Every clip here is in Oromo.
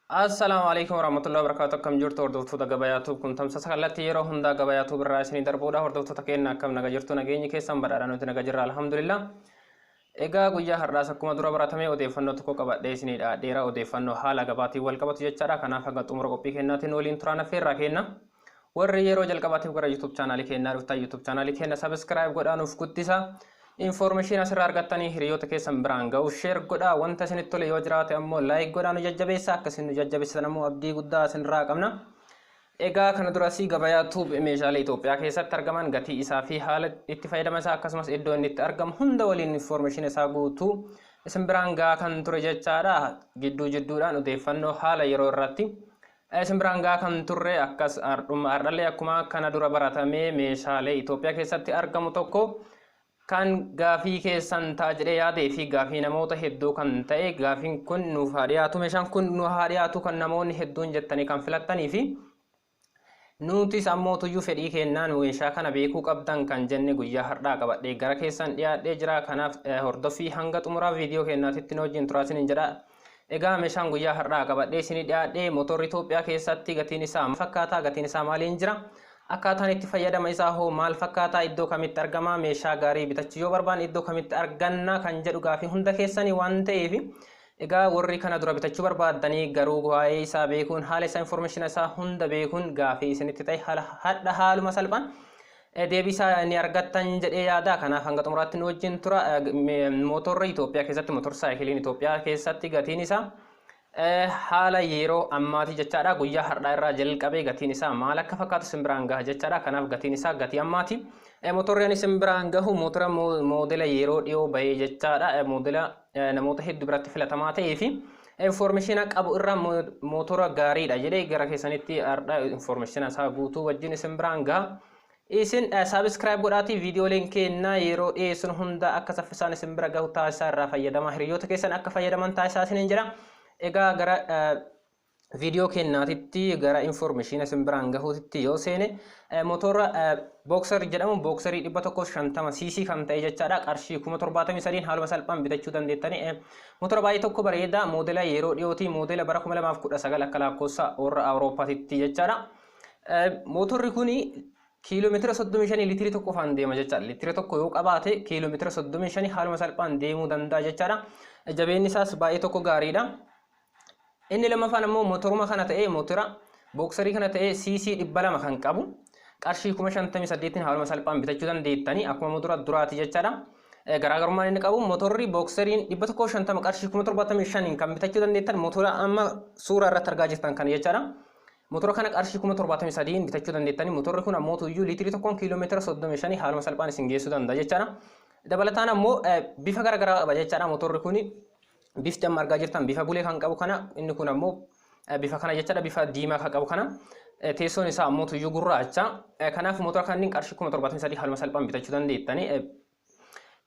Assalamualaikum warahmatullahi wabarakatuh. Kam jirtu hordoftoota gabayaatu kun tamsa sakallatti yeroo hundaa gabayaatu birraa isinii darbuudha. Hordoftoota keenya akkam naga jirtu nageenyi keessan badhaadha nuti naga jirra alhamdulillah. Egaa guyyaa har'aas akkuma dura baratamee odeeffannoo tokko qabadhee isiniidha. Dheeraa odeeffannoo haala gabaatiin wal qabatu jechaadha. Kanaaf haga xumura qophii kennaatiin waliin turaan affeerraa kenna. Warri yeroo jalqabaatiif gara YouTube chaanaalii kennaa dhuftan YouTube chaanaalii kenna subscribe godhaanuuf guddisa. Information asirraa argattanii hiriyoota keessan biraan ga'u share godhaa wanta isinitti tole yoo jiraate ammoo like godhaanu jajjabeessa akkasiin nu jajjabeessan ammoo abdii guddaa isinirraa qabna. Egaa kana durasii gabayaatu meeshaalee Itoophiyaa keessatti argaman gatii isaa fi haala itti fayyadama isaa akkasumas iddoo inni itti argamu hunda waliin information isaa guutuu isin biraan ga'aa kan ture jechaadha. Jidduudhaan odeeffannoo haala yeroo irratti isin biraan ga'aa kan turre akkas ardhallee akkuma kana dura baratamee meeshaalee Itoophiyaa keessatti argamu tokko kan gaafii keessan ta'a jedhee yaadee fi gaafii namoota hedduu kan ta'e gaafiin kun nuuf haa dhiyaatu meeshaan kun nuuf haa dhiyaatu kan namoonni hedduun jettanii kan filattanii fi nutis ammoo tuyyuu fedhii kennaan meeshaa kana beekuu qabdan kan jenne guyyaa har'aa qabadhee gara keessan dhiyaadhee jira. Kanaaf hordoffii hanga xumuraa viidiyoo kennaatitti wajjin turaasin hin jedha. Egaa meeshaan guyyaa har'aa qabadhee isinii dhiyaadhee motorri Itoophiyaa keessatti gatiin isaa fakkaataa gatiin isaa maaliin jira? Akkaataan itti fayyadama isaa hoo maal fakkaataa iddoo kamitti argama meeshaa gaarii bitachuu yoo barbaanne iddoo kamitti arganna kan jedhu gaafii hunda keessanii waan ta'eef egaa warri kana dura bitachuu barbaadanii garuu waa'ee isaa beekuun haala isaa information isaa hunda beekuun gaafii isinitti ta'e haaluma salphaan deebisaa ni argattan jedhee yaada. Kanaaf hanga xumuraatti nu wajjin tura. Motorri Itoophiyaa keessatti motorsaayikiliin Itoophiyaa keessatti gatiin isaa haala yeroo ammaati jechaadha. Guyyaa har'aa irraa jalqabee gatiin isaa maal akka fakkaatu isin biraan gaha jechaadha. Kanaaf gatiin isaa gatii ammaati. Motorri isin biraan gahu motora moodela yeroo dhiyoo bahee jechaadha. Moodela namoota hedduu biratti filatamaa ta'ee fi information qabu irraa motora gaariidha jedhee gara keessanitti har'a information isaa guutuu wajjin isin biraan gaha. Isin subscribe godhaatii viidiyooleen kennaa yeroo dhiyeessun hunda akka saffisaan isin bira gahu taasisaa irraa fayyadamaa hiriyoota keessan akka fayyadaman taasisaa isin jira. Egaa gara viidiyoo kennaatitti gara information isin biraan gahuutitti yoo seene motora boxer jedhamu boxerii 150 cc kan ta'e jechaadha. Qarshii 73 haaluma salphaan bitachuu dandeettanii motora baay'ee tokko bareedaa moodela yeroo dhiyootii moodela bara 2019 akka lakkoofsa warra Awurooppaatitti jechaadha. Motorri kuni kiiloomeetira 35 liitirii tokko faan deema jechaadha. Liitirii tokko yoo qabaate kiiloomeetira 35 haaluma salphaan deemuu danda'a jechaadha. Jabeenni isaas baay'ee tokko gaariidha. Inni lammaffaan ammoo motoruma kana ta'e motora boxerii kana ta'e cc 200 kan qabu qarshii 58 haaluma salphaan bitachuu dandeettanii akkuma motora duraati jechaadha. Garaagarummaan inni qabu motorri boxeriin 150 qarshii 75 kan bitachuu dandeettan motora amma suuraa irratti argaa jirtan kan jechaadha. Motora kana qarshii 73 bitachuu dandeettanii motorri kun ammoo tuyyuu liitirii tokkoon kiiloomeetira 35 haaluma salphaan isin geessuu danda'a jechaadha. Dabalataan ammoo bifa garaagaraa qaba jechaadha. Motorri kun bifti amma argaa jirtan bifa bulee kan qabu kana inni kun ammoo bifa kana jechaadha. Bifa diimaa kan qabu kana teessoon isaa ammoo tuyyuu gurraacha. Kanaaf motora kanneen qarshii 73 haaluma salphaan bitachuu dandeettanii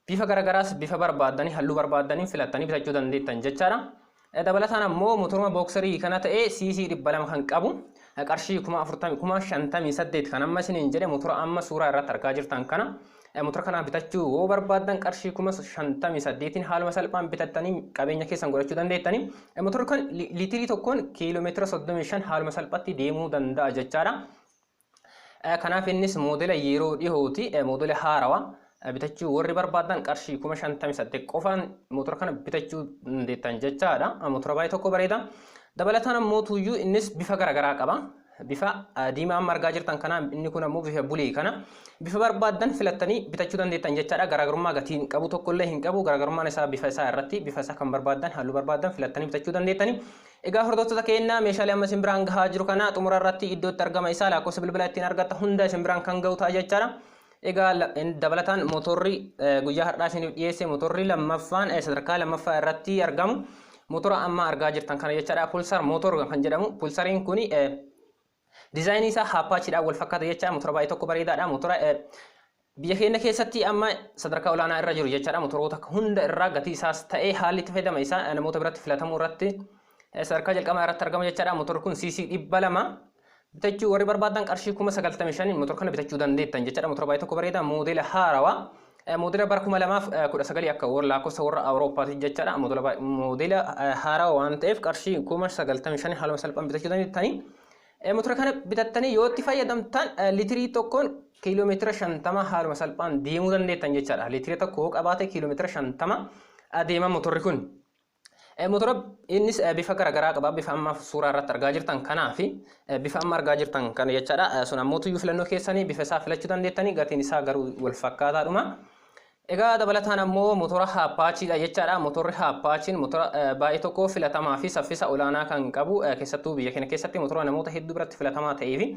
bifa garaagaraas bifa barbaadanii halluu barbaadanii filattanii bitachuu dandeettan jechaadha. Dabalataan ammoo motoruma boxerii kana ta'e cc 200 kan qabu qarshii 58 kan amma isiniin jedhe motora amma suuraa irratti argaa jirtan kana motora kana bitachuu yoo barbaadan qarshii 58 haaluma salphaan bitattanii qabeenya keessan godhachuu dandeettanii motorri kun liitirii tokkoon kiiloomeetira 35 haaluma salphaatti deemuu danda'a jechaadha. Kanaaf innis moodela yeroo dhihooti moodela haarawaa bitachuu warri barbaadan qarshii 58 qofaan motora kana bitachuu dandeettan jechaadha. Motora baay'ee tokko bareeda. Dabalataan ammoo tuyyuu innis bifa garaagaraa qaba. Bifa diimaa amma argaa jirtan kana inni kun ammoo bifa bulee kana bifa barbaadan filattanii bitachuu dandeettan jechaadha. Garaagarummaa gatiin qabu tokkollee hin qabu. Garaagarummaan isaa bifa isaa irratti bifa isaa kan barbaadan halluu barbaadan filattanii bitachuu dandeettanii. Egaa hordoftoota keenya meeshaalee amma isin biraan gahaa jiru kana xumura irratti iddootti argama isaa lakkoofsa bilbilaa ittiin argatta hunda isin biraan kan gahu ta'a jechaadha. Egaa dabalataan motorri guyyaa har'aa isiniif dhiyeesse motorri lammaffaan sadarkaa lammaffaa irratti argamu motora amma argaa jirtan kana jechaadha. Pulsar motor kan jedhamu pulsariin kuni dizaayinii isaa Apacheedhaan wal fakkaata jechaadha. Motora baay'ee tokko bareedaadha. Motora biyya keenya keessatti amma sadarkaa olaanaa irra jiru jechaadha. Motoroota hunda irraa gatii isaas ta'ee haalli itti fayyadama isaa namoota biratti filatamuu irratti sadarkaa jalqabaa irratti argama jechaadha. Motorri kun cc 200 bitachuu warri barbaadan qarshii 95 motora kana bitachuu dandeettan jechaadha. Motora baay'ee tokko bareeda moodela haarawaa موديل بركم لماف كل سجلي أكا ولا كوسا ورا أوروبا تجتنا موديل هارا وان تيف كرشي كومر سجلت مشان حال مثلا بتجدني الثاني موتور كان بتتني يوتي فاي دم تان لتري تكون كيلومتر شنتما حال مثلا ديمودن دي تنجتنا لتري تكوك أباتي كيلومتر شنتما أديما موتور يكون موتور إنس بفكر جراك باب بفهم صورة رترجاجر تان كنا في بفهم رجاجر تان كنا يجتنا سنا موتو يفلنو كيساني بفساف لجدن دي تاني قاتي نسا جرو والفكاتا دوما إذا دبلتها نمو موتورها باتشي يجتنا موتورها باتشين موتور بايتوكو فلتما في سفيسة أولانا كان كابو كيستو بيجي كيستي موتور نمو تهدو برت فلتما تيفي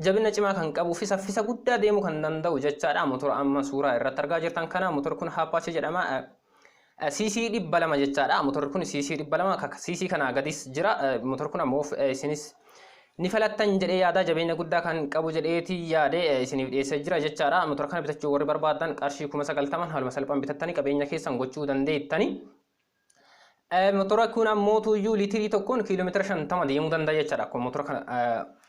جبنا جماعة كان كابو في سفيسة قدّا ديمو كان دندو يجتنا موتور أما صورة رترجاجر تان كنا موتور كون ها باتشي جرما سيسي دي بلما جتشارا موتور كون سيسي دي بلما سيسي كنا قديس جرا موتور كون موف سينس نفلتن جري يادا جبينا قدّا كان كابو جريتي ياده سيني سجرا جتشارا موتور كان بتشو ور بربادن قرشي كوما سقلتمن حال مثلا بتتني كبينا كيسان غوچو دنديتني موتور كون موتو يو لتري تكون كيلومتر شنتما ديمو دندا جتشارا كون موتور كان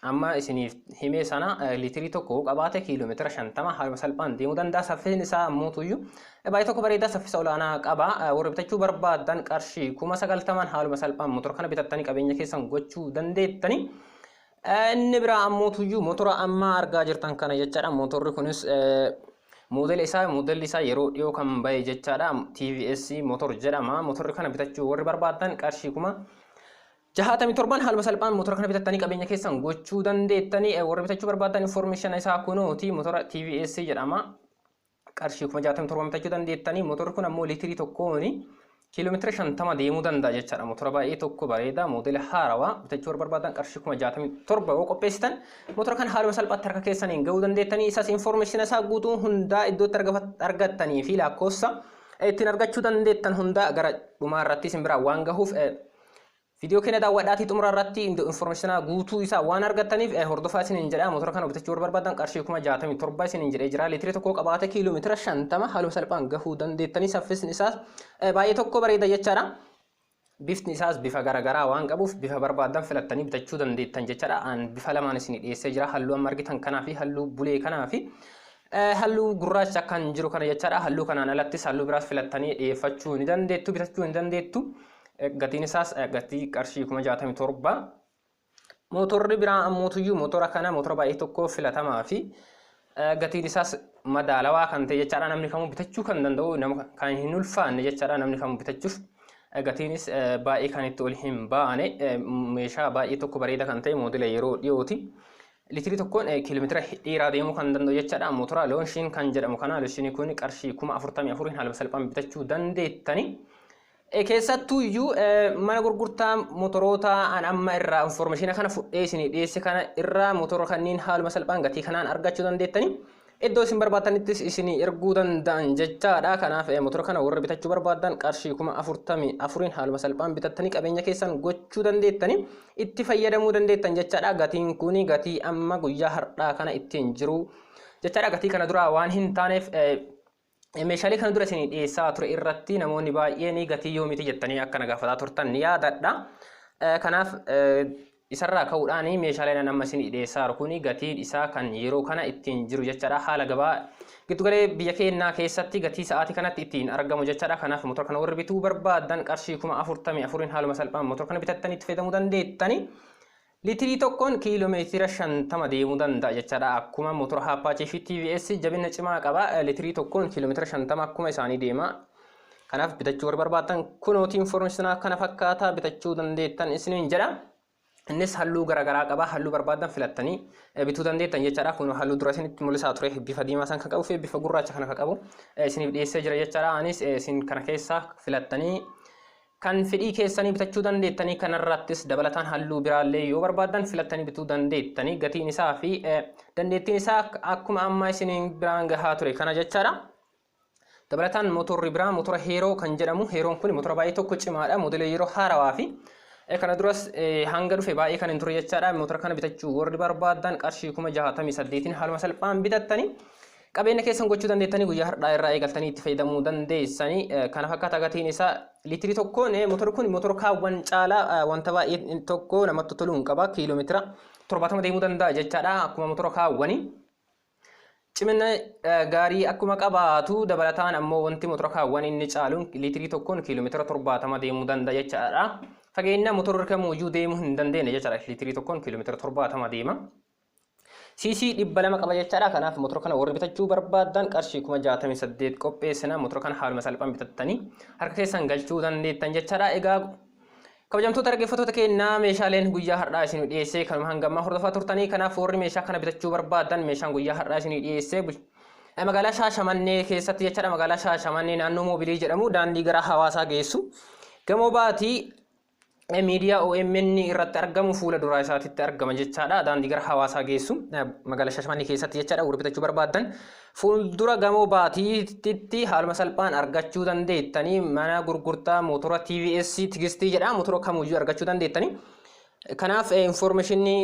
أما سيني همي سنة لتري تكو قباته كيلومتر شنتما حال مثلا ديمو دندا سفين نسا موتو يو بايتو كبريدا سفي سولانا قبا وربتچو بربادن قرشي كوما سقلتمن حال مثلا موتور كان بتتني كبينا كيسان غوچو دنديتني النبرة موتو يو موتور أما أرجع جرتان كنا يجترا موتور كونس موديل إسا يرو يو كم باي جتشارا TVS موتور جرا ما موتور كنا بتجو ور بربادن كارشي كوما جهات متربان حال مثلا موتور كنا بتتني كبينة كيسان غوچو دن ديتني ور بتجو بربادن انفورميشن إسا كونو تي موتور TVS جرا ما كارشي كوما جهات متربان بتجو دن ديتني موتور كنا موليتري تكوني كيلومتر شنتما ديمو دندا جتشارا موتور باي توكو بريدا موديل هاروا بتجو ور بربادن كارشي كوما جهات متربا وقبستن موتور كان حال مثلا تركا كيسان إنجو دن ديتني إساس انفورميشن إسا غوتو هندا إدو أرغتني في لاكوسا تنرغچو دن ديتن هندا غرا بمارتي سمبرا وانغهوف فيديو كنا دا وداتي تمررتي إندو انفورميشن غوتو إسا وان أرغتني هردفا سننجرا موتور كان بتجو ور بربادن كارشي كوما جهات متربا سننجرا إجرا لتري تكوك أباتا كيلومتر شنتما حال مثلا غهو دن ديتني سفس إساس باي توكو بريدا جتشارا بيفت نساس بيفا غرغرا وان قبوف بيفا بربادن فلتني بتجو دن ديتن جتشارا أن بيفا لما نسني إيسجرا هلو أمرغتن كنا في هلو بولي كنا في هلو غراش كان جرو كنا جتشارا هلو كنا نلتس هلو براس فلتني فتشو ندن ديتو بتجو ندن ديتو غتي نساس غتي قرشي كما جاتمي تربا موتور برا موتو يو موتور كنا موتور باي توكو فلتما في غتي نساس مدالوا كان تجتشارا نمني كمو بتجو كان دندو نم كان هنولفان جتشارا نمني كمو بتجو غتينس باي كانت تولهم باني ميشا باي توكو بريدا كانتي موديل يرو ديوتي لتري تكون كيلومتر إيرا ديمو كان دندو يجتشارا موتورا لونشين كان جرمو كانا لونشين يكون قرشي كوما أفرطامي أفرين حال بسالبان بتجو دنديتني كيساتو يو مانا غرغرتا موتوروتا أن أما إرا انفورميشن كان فؤيسني ديسي كان إرا موتورو كانين حال بسالبان غتي كانان أرغاچو دنديتني إدو سين بربادانيتس إسني إرغودان دان جتشارا كاناف موتور كان ور بتجو بربادان قرشي كوما أفرطامي أفرين حال مثلا بتتني قبينيا كيسان غوچو دنديتني itti fayyadamuu dandeettan jechaadha. Gatiin kuni gatii amma guyyaa har'aa kana ittiin jiru jechaadha. Gatii kana dura waan hin taaneef meeshaalee kana dura isin dhiyeessaa ture irratti namoonni baay'een gatii yoomiti jettanii akkana gaafataa turtan ni yaadadha. Kanaaf isarraa ka'uudhaan meeshaaleen amma isin dhiyeessaa kuni gatiin isaa kan yeroo kana ittiin jiru jechaadha. Haala gabaa giddugalee biyya keenyaa keessatti gatii sa'aatii kanatti ittiin argamu jechaadha. Kanaaf motora kana warri bituu barbaadan qarshii 44,000 haaluma salphaan motora kana bitattanii itti fayyadamuu dandeettani. Litirii tokkoon kiiloomeetira 50 deemuu danda'a jechaadha. Akkuma motora Apache fi TVS jabina cimaa qaba. Litirii tokkoon kiiloomeetira 50 akkuma isaanii deema. Kanaaf bitachuu warri barbaadan kunooti information kana fakkaata bitachuu dandeettan isiniin jedha. Innis halluu garaagaraa qaba. Halluu barbaadan filattanii bituu dandeettan jechaadha. Kun halluu dura isinitti mul'isaa ture bifa diimaa san kan qabu fi bifa gurraacha kana kan qabu isiniif dhiyeessee jira jechaadha. Anis isin kana keessaa filattanii kan fedhii keessanii bitachuu dandeettanii kanarrattis dabalataan halluu biraallee yoo barbaadan filattanii bituu dandeettanii gatiin isaa fi dandeettiin isaa akkuma amma isiniin biraan gahaa ture kana jechaadha. Dabalataan motorri biraa motora Heeroo kan jedhamu. Heeroon kun motora baay'ee tokko cimaadha. Modeela yeroo haarawaa fi kana duras hanga dhufe baay'ee kan hin turre jechaadha. Motora kana bitachuu warri barbaadan qarshii 68,000 haaluma salphaan bitattanii qabeenya keessan gochuu dandeettanii guyyaa har'aa irraa eegaltanii itti fayyadamuu dandeessanii. Kana fakkaata gatiin isaa litirii tokkoon motorri kun motora kaawwan caalaa wanta baay'ee tokko namatti tolu hin qaba. Kiiloomeetira 70 deemuu danda'a jechaadha. Akkuma motora kaawwanii cimina gaarii akkuma qabaatu dabalataan ammoo wanti motora kaawwan inni caaluun liitirii tokkoon kiiloomeetira 70 deemuu danda'a jechaadha. Fageenya motorri kamuyyuu deemuu hin dandeenye jechaadha. Liitirii tokkoon kiiloomeetira 70 deema. CC 200 qaba jechaadha. Kanaaf motora kana warri bitachuu barbaadan qarshii 68 qopheessina. Motora kana haaluma salphaan bitattanii harka keessan galchuu dandeettan jechaadha. Egaa kabajamtoota dhaggeeffattoota keenyaa meeshaaleen guyyaa har'aa isin dhiyeessee kanuma hangammaa hordofaa turtanii kanaaf warri meeshaa kana bitachuu barbaadan meeshaan guyyaa har'aa isin dhiyeessee magaalaa Shaashamannee keessatti jechaadha. Magaalaa Shaashamannee naannoo Moobilii jedhamu daandii gara Hawaasaa geessu gamoo baatii miidiyaa OMN irratti argamu fuula duraa isaatitti argama jechaadha. Daandii gara Hawaasaa geessu magaalaa Shaashamannee keessatti jechaadha. Warri bitachuu barbaadan fuuldura gamoo baatiitti haaluma salphaan argachuu dandeettanii mana gurgurtaa motora TVS Tigistii jedha. Motora kamuyyuu argachuu dandeettanii. Kanaaf informationii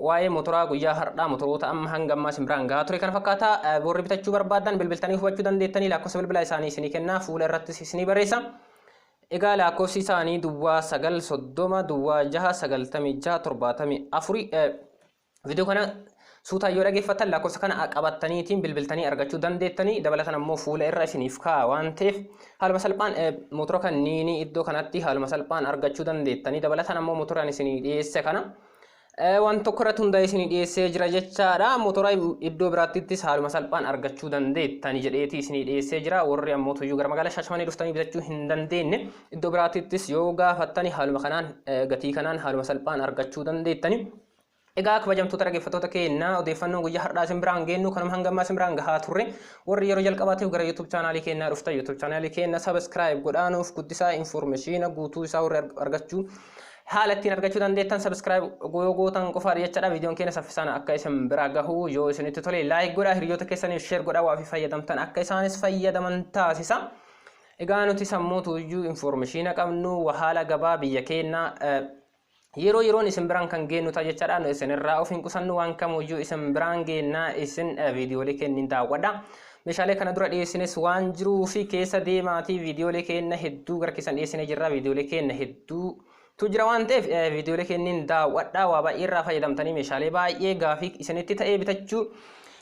waa'ee motoraa guyyaa har'aa motoroota amma hanga ammaa simbiraan gahaa ture kana fakkaata. Warri bitachuu barbaadan bilbiltanii hubachuu dandeettanii lakkoofsa bilbilaa isaanii isinii kennaa fuula irratti isinii barreessa. Egaa lakkoofsi isaanii duwwaa 930 duwwaa 69674 viidiyoo kana suutaa yoo dhaggeeffattan lakkoofsa kana qabattaniitiin bilbiltanii argachuu dandeettanii. Dabalataan ammoo fuula irra isiniif kaa'a waan ta'eef haaluma salphaan motora kanneen iddoo kanatti haaluma salphaan argachuu dandeettanii. Dabalataan ammoo motoraan isinii dhiyeesse kana waan tokko irratti hundaa'ee isinii dhiyeessee jira jechaadha. Motora iddoo biraattis haaluma salphaan argachuu dandeettanii jedheetii isinii dhiyeessee jira. Warri ammoo tuyyuu gara magaalaa Shaashamannee dhuftanii bitachuu hin dandeenye iddoo biraattis yoo gaafattanii haaluma kanaan gatii kanaan haaluma salphaan argachuu dandeettanii. Egaa kabajamtoota dhaggeeffattoota keenyaa odeeffannoo guyyaa har'aa isin biraan geenyu kanuma hanga ammaa isin biraan gahaa turre. Warri yeroo jalqabaatiif gara YouTube chaanaalii keenyaa dhuftan YouTube chaanaalii keenya subscribe godhaanuuf guddisaa information guutuu isaa warri argachuu haala ittiin argachuu dandeettan subscribe gootan qofaadha jechaadha. Viidiyoon keenya saffisaan akka isin bira gahu yoo isinitti tole like godhaa, hiriyoota keessaniif share godhaa, waa fi fayyadamtan akka isaanis fayyadaman taasisa. Egaa nuti sammuutu iyyuu information qabnu haala gabaa biyya keenyaa yeroon isin biraan kan geenyu ta'a jechaadha. Isin irraa of hin qusannu waan kamuyyuu isin biraan geennaa isin viidiyoolee kennin daawwadha. Meeshaalee kana dura dhiyeessines waan jiruu fi keessa deemaatii viidiyoolee kenna hedduu gara keessan dhiyeessine jirra. Viidiyoolee kenna hedduu tu jira waan ta'eef viidiyoolee kennin daawwadha. Waa baay'ee irraa fayyadamtanii meeshaalee baay'ee gaafii isinitti ta'ee bitachuu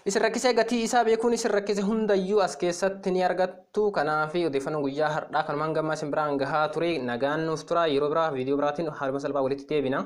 isin rakkisee gatii isaa beekuun isin rakkise hundayyuu as keessatti ni argattu. Kanaaf odeeffannoo guyyaa har'aa kanumaan gammaa isin biraan gahaa ture. Nagaan nuuf tura. Yeroo biraa viidiyoo biraatiin haaluma salphaa walitti deebina.